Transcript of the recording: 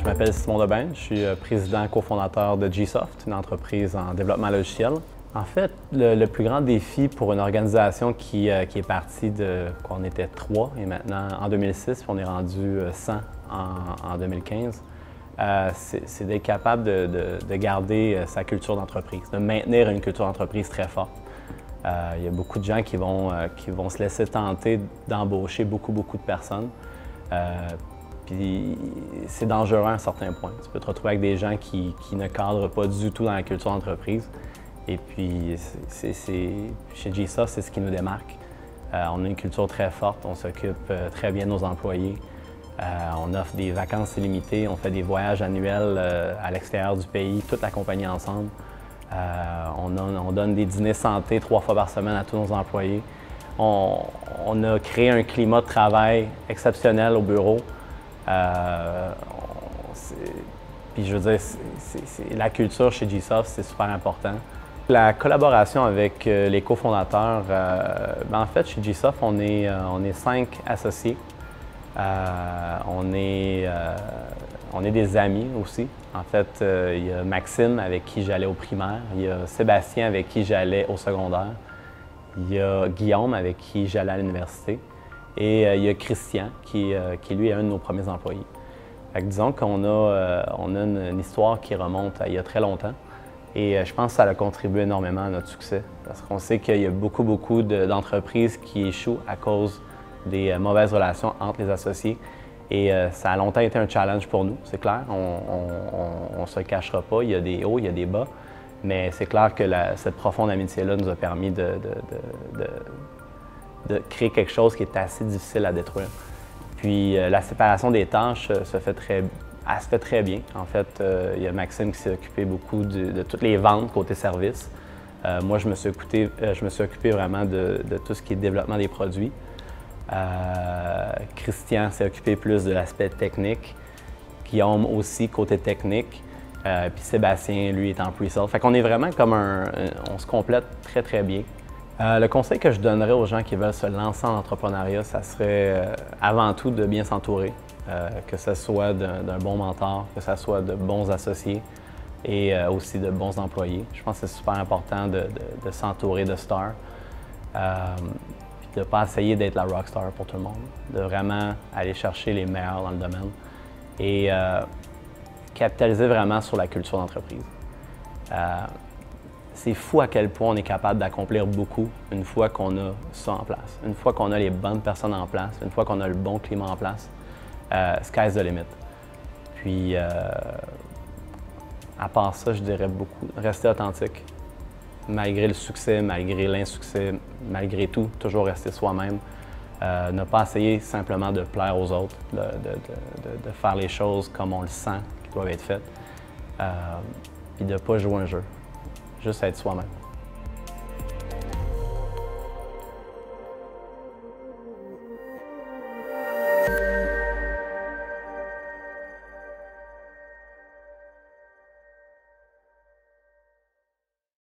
Je m'appelle Simon Debin, je suis président cofondateur de Gsoft, une entreprise en développement logiciel. En fait, le plus grand défi pour une organisation qui est partie de, on était 3 et maintenant en 2006, puis on est rendu 100 en 2015, c'est d'être capable de garder sa culture d'entreprise, de maintenir une culture d'entreprise très forte. Il y a beaucoup de gens qui vont se laisser tenter d'embaucher beaucoup de personnes. Puis c'est dangereux à un certain point. Tu peux te retrouver avec des gens qui ne cadrent pas du tout dans la culture d'entreprise. Et puis, chez Gsoft, c'est ce qui nous démarque. On a une culture très forte, on s'occupe très bien de nos employés. On offre des vacances illimitées, on fait des voyages annuels à l'extérieur du pays, toute la compagnie ensemble. On donne des dîners santé 3 fois par semaine à tous nos employés. On a créé un climat de travail exceptionnel au bureau. Puis je veux dire, la culture chez Gsoft, c'est super important. La collaboration avec les cofondateurs, en fait, chez Gsoft, on est 5 associés. On est des amis aussi. En fait, il y a Maxime avec qui j'allais au primaire, il y a Sébastien avec qui j'allais au secondaire, il y a Guillaume avec qui j'allais à l'université et il y a Christian qui lui est un de nos premiers employés. Fait que disons qu'on a une histoire qui remonte à il y a très longtemps et je pense que ça a contribué énormément à notre succès parce qu'on sait qu'il y a beaucoup d'entreprises qui échouent à cause des mauvaises relations entre les associés. Et ça a longtemps été un challenge pour nous, c'est clair. On ne se le cachera pas, il y a des hauts, il y a des bas. Mais c'est clair que cette profonde amitié-là nous a permis de créer quelque chose qui est assez difficile à détruire. Puis la séparation des tâches se fait très bien. En fait, il y a Maxime qui s'est occupé beaucoup de toutes les ventes côté service. Moi, je me suis occupé vraiment de tout ce qui est développement des produits. Christian s'est occupé plus de l'aspect technique. Guillaume aussi, côté technique. Puis Sébastien, lui, est en pre-sale. Fait qu'on est vraiment comme on se complète très bien. Le conseil que je donnerais aux gens qui veulent se lancer en entrepreneuriat, ça serait avant tout de bien s'entourer. Que ce soit d'un bon mentor, que ce soit de bons associés et aussi de bons employés. Je pense que c'est super important de s'entourer de stars. De ne pas essayer d'être la rockstar pour tout le monde, de vraiment aller chercher les meilleurs dans le domaine et capitaliser vraiment sur la culture d'entreprise. C'est fou à quel point on est capable d'accomplir beaucoup une fois qu'on a ça en place, une fois qu'on a les bonnes personnes en place, une fois qu'on a le bon climat en place. Sky's the limit. Puis, à part ça, je dirais beaucoup, rester authentique. Malgré le succès, malgré l'insuccès, malgré tout, toujours rester soi-même. Ne pas essayer simplement de plaire aux autres, de faire les choses comme on le sent qui doivent être faites. Puis de ne pas jouer un jeu, juste être soi-même.